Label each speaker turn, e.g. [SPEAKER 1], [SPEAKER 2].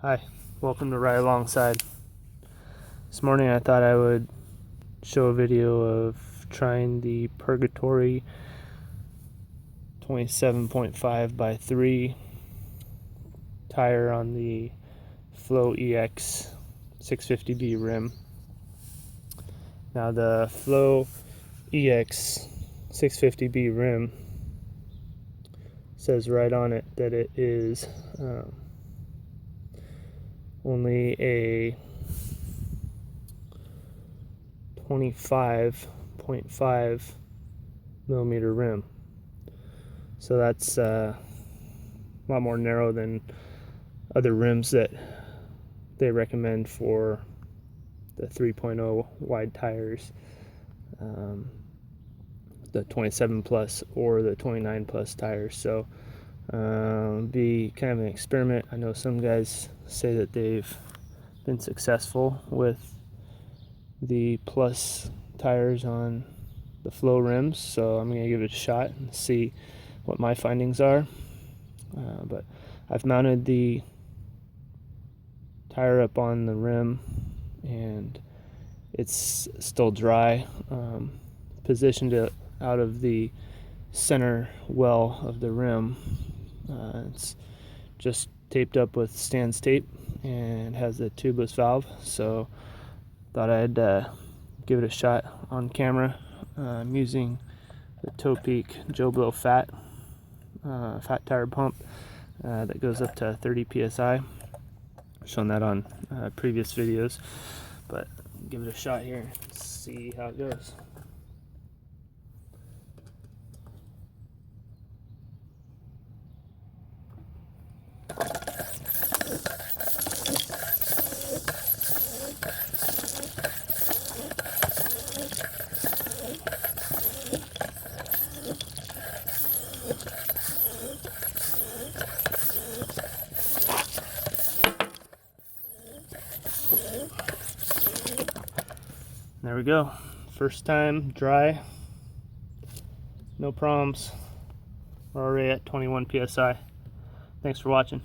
[SPEAKER 1] Hi, welcome to Ride Alongside. This morning I thought I would show a video of trying the Purgatory 27.5 by 3 tire on the Flow EX 650B rim. Now the Flow EX 650B rim says right on it that it is only a 25.5 millimeter rim, so that's a lot more narrow than other rims that they recommend for the 3.0 wide tires, the 27 plus or the 29 plus tires. So be kind of an experiment. I know some guys say that they've been successful with the plus tires on the Flow rims, so I'm gonna give it a shot and see what my findings are. But I've mounted the tire up on the rim and it's still dry, positioned it out of the center well of the rim. It's just taped up with Stan's tape and has a tubeless valve, so thought I'd give it a shot on camera. I'm using the Topeak Joe Blow fat tire pump that goes up to 30 psi. I've shown that on previous videos, but give it a shot here and see how it goes. There we go. First time dry, no problems. We're already at 21 psi. Thanks for watching.